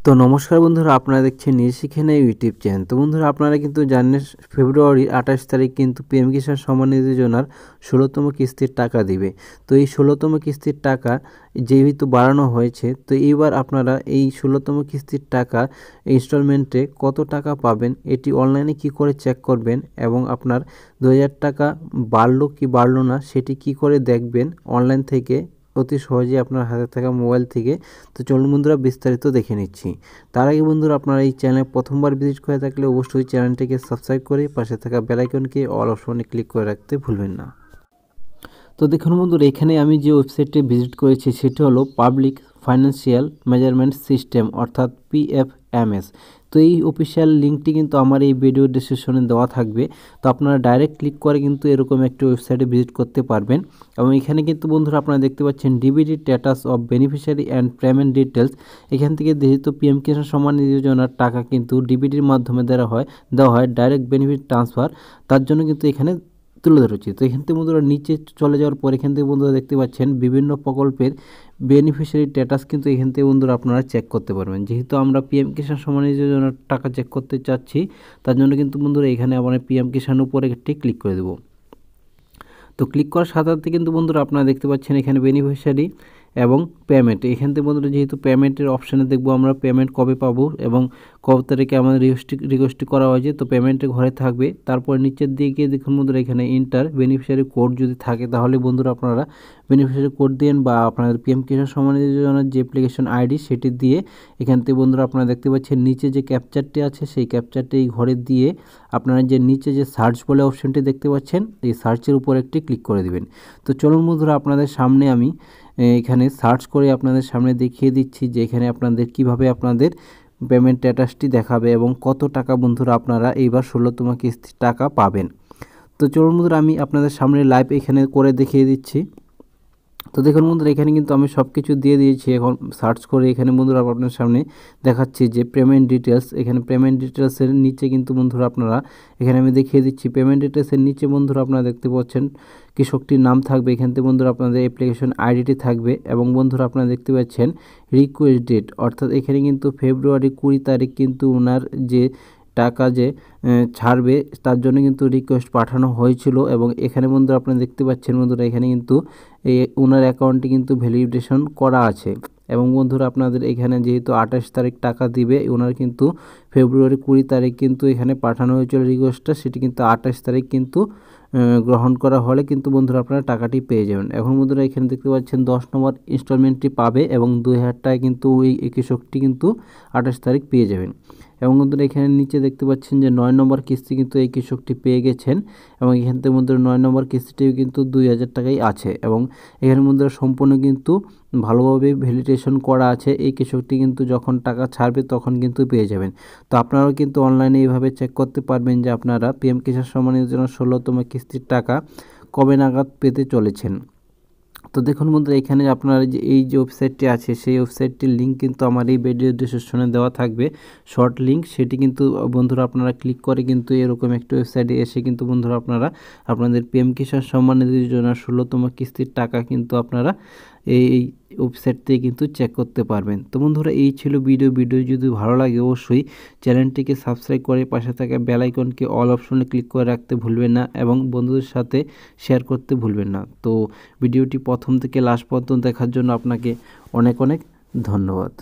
তো নমস্কার বন্ধুরা, আপনারা দেখছেন নিউজ শিখে ইউটিউব চ্যানেল। তো বন্ধুরা, আপনারা কিন্তু জানেন ফেব্রুয়ারি 28 তারিখ কিন্তু পিএম কিষাণ সম্মান নিধি যোজনার 16তম কিস্তির টাকা দিবে। তো এই 16তম কিস্তির টাকা যেহেতু বাড়ানো হয়েছে, তো এইবার আপনারা এই 16তম কিস্তির টাকা ইনস্টলমেন্টে কত টাকা পাবেন, এটি অনলাইনে কি করে চেক করবেন এবং আপনার 2000 টাকা বাড়লো কি বাড়লো না সেটি কি করে দেখবেন অনলাইন থেকে অতি সহজেই আপনার হাতে থাকা মোবাইল থেকে। তো চলুন বন্ধুরা, বিস্তারিত দেখে নিচ্ছি। তার আগে বন্ধুরা, আপনারা এই চ্যানেলে প্রথমবার ভিজিট করে থাকলে অবশ্যই চ্যানেলটিকে সাবস্ক্রাইব করে পাশে থাকা বেল আইকনকে অল অপশনে ক্লিক করে রাখতে ভুলবেন না। তো দেখুন বন্ধুরা, এখানে আমি যে ওয়েবসাইটে ভিজিট করেছি সেটি হলো পাবলিক ফাইন্যান্সিয়াল মেজারমেন্ট সিস্টেম অর্থাৎ PFMS। তো এই অফিসিয়াল লিঙ্কটি কিন্তু আমার এই ভিডিও ডেসক্রিপশনে দেওয়া থাকবে। তো আপনারা ডাইরেক্ট ক্লিক করে কিন্তু এরকম একটি ওয়েবসাইটে ভিজিট করতে পারবেন। এবং এখানে কিন্তু বন্ধুরা আপনারা দেখতে পাচ্ছেন DBT status of beneficiary and payment details. এখান থেকে যেহেতু পিএম কিষাণ সম্মান নিধি যোজনার টাকা কিন্তু ডিবিটির মাধ্যমে দেওয়া হয় ডাইরেক্ট বেনিফিট ট্রান্সফার, তার জন্য কিন্তু এখানে তুলে ধরেছি। তো এখান থেকে বন্ধুরা নিচে চলে যাওয়ার পর এখান থেকে বন্ধুরা দেখতে পাচ্ছেন বিভিন্ন প্রকল্পের বেনিফিশিয়ারি স্ট্যাটাস কিন্তু এখান থেকে বন্ধুরা আপনারা চেক করতে পারবেন। যেহেতু আমরা পিএম কিষাণ সম্মান নিধি যোজনার টাকা চেক করতে চাচ্ছি, তার জন্য কিন্তু বন্ধুরা এখানে আমরা পিএম কিষাণ উপরে একটি ক্লিক করে দেবো। তো ক্লিক করার সাথে সাথে কিন্তু বন্ধুরা আপনারা দেখতে পাচ্ছেন এখানে বেনিফিশিয়ারি এবং পেমেন্ট। এখান থেকে বন্ধুরা যেহেতু পেমেন্টের অপশানে দেখবো আমরা পেমেন্ট কবে পাবো এবং কবে তারিখে আমাদের রিকোয়েস্টটি করা হয়েছে, তো পেমেন্টের ঘরে থাকবে। তারপর নিচের দিকে দেখুন বন্ধুরা এখানে ইন্টার বেনিফিশিয়ারি কোড যদি থাকে তাহলে বন্ধুরা আপনারা বেনিফিশিয়ারি কোড দিন বা আপনাদের পিএম কিষাণ সম্মান নিধি যোজনার যে অ্যাপ্লিকেশন আইডি সেটি দিয়ে এখান থেকে বন্ধুরা আপনারা দেখতে পাচ্ছেন নিচে যে ক্যাপচারটি আছে সেই ক্যাপচারটি এই ঘরে দিয়ে আপনারা যে নিচে যে সার্চ বলে অপশনটি দেখতে পাচ্ছেন এই সার্চের উপর একটি ক্লিক করে দিবেন। তো চলুন বন্ধুরা, আপনাদের সামনে আমি এখানে সার্চ করে আপনাদের সামনে দেখিয়ে দিচ্ছি যে এখানে আপনাদের কিভাবে আপনাদের পেমেন্ট স্ট্যাটাসটি দেখাবে এবং কত টাকা বন্ধুরা আপনারা এইবার 16তম কিস্তির টাকা পাবেন। তো চলুন বন্ধুরা, আমি আপনাদের সামনে লাইভ এখানে করে দেখিয়ে দিচ্ছি। তো দেখুন বন্ধুরা, এখানে কিন্তু আমি সব কিছু দিয়ে দিয়েছি। এখন সার্চ করে এখানে বন্ধুরা আপনার সামনে দেখাচ্ছি যে পেমেন্ট ডিটেলস। এখানে পেমেন্ট ডিটেলসের নিচে কিন্তু বন্ধুরা আপনারা এখানে আমি দেখিয়ে দিচ্ছি পেমেন্ট ডিটেলসের নিচে বন্ধুরা আপনারা দেখতে পাচ্ছেন কৃষকটির নাম থাকবে। এখান থেকে বন্ধুরা আপনাদের অ্যাপ্লিকেশন আইডিটি থাকবে এবং বন্ধুরা আপনারা দেখতে পাচ্ছেন রিকোয়েস্ট ডেট, অর্থাৎ এখানে কিন্তু ফেব্রুয়ারি 20 তারিখ কিন্তু ওনার যে টাকা যে ছাড়বে তার জন্য কিন্তু রিকোয়েস্ট পাঠানো হয়েছিল। এবং এখানে বন্ধুরা আপনারা দেখতে পাচ্ছেন বন্ধুরা এখানে কিন্তু ওনার অ্যাকাউন্টটি কিন্তু ভ্যালিডেশন করা আছে। এবং বন্ধুরা আপনাদের এখানে যেহেতু 28 তারিখ টাকা দিবে, ওনার কিন্তু ফেব্রুয়ারি 20 তারিখ কিন্তু এখানে পাঠানো হয়েছিল রিকোয়েস্টটা, সেটি কিন্তু 28 তারিখ কিন্তু গ্রহণ করা হলে কিন্তু বন্ধুরা আপনারা টাকাটি পেয়ে যাবেন। এখন বন্ধুরা এখানে দেখতে পাচ্ছেন 10 নম্বর ইনস্টলমেন্টটি পাবে এবং 2000 টাকা কিন্তু এই কৃষকটি কিন্তু 28 তারিখ পেয়ে যাবেন। এবং বন্ধুরা এখানে নিচে দেখতে পাচ্ছেন যে 9 নম্বর কিস্তি কিন্তু এই কৃষকটি পেয়ে গেছেন এবং এখান থেকে বন্ধুরা 9 নম্বর কিস্তিটিও কিন্তু 2000 টাকাই আছে। এবং এখানে বন্ধুরা সম্পূর্ণ কিন্তু ভালোভাবে ভ্যালিডেশন করা আছে। এই কৃষকটি কিন্তু যখন টাকা ছাড়বে তখন কিন্তু পেয়ে যাবেন। তো আপনারাও কিন্তু অনলাইনে এইভাবে চেক করতে পারবেন যে আপনারা পিএম কিষাণ সম্মান নিধির 16তম কিস্তির টাকা কবে নাগাদ পেতে চলেছেন। তো দেখুন বন্ধুরা, এখানে আপনারা যে এই যে ওয়েবসাইটটি আছে সেই ওয়েবসাইটটির লিঙ্ক কিন্তু আমার এই ভিডিও ডেসক্রিপশনে দেওয়া থাকবে, শর্ট লিঙ্ক। সেটি কিন্তু বন্ধুরা আপনারা ক্লিক করে কিন্তু এরকম একটি ওয়েবসাইটে এসে কিন্তু বন্ধুরা আপনারা আপনাদের পিএম কিষাণ সম্মান নিধি যোজনার 16তম কিস্তির টাকা কিন্তু আপনারা এই ওয়েবসাইট থেকে কিন্তু চেক করতে পারবেন। তো বন্ধুরা এই ছিল ভিডিও যদি ভালো লাগে অবশ্যই চ্যানেলটিকে সাবস্ক্রাইব করে পাশে থাকা বেল আইকনকে অল অপশনে ক্লিক করে রাখতে ভুলবেন না এবং বন্ধুদের সাথে শেয়ার করতে ভুলবেন না। তো ভিডিওটি প্রথম থেকে লাস্ট পর্যন্ত দেখার জন্য আপনাকে অনেক অনেক ধন্যবাদ।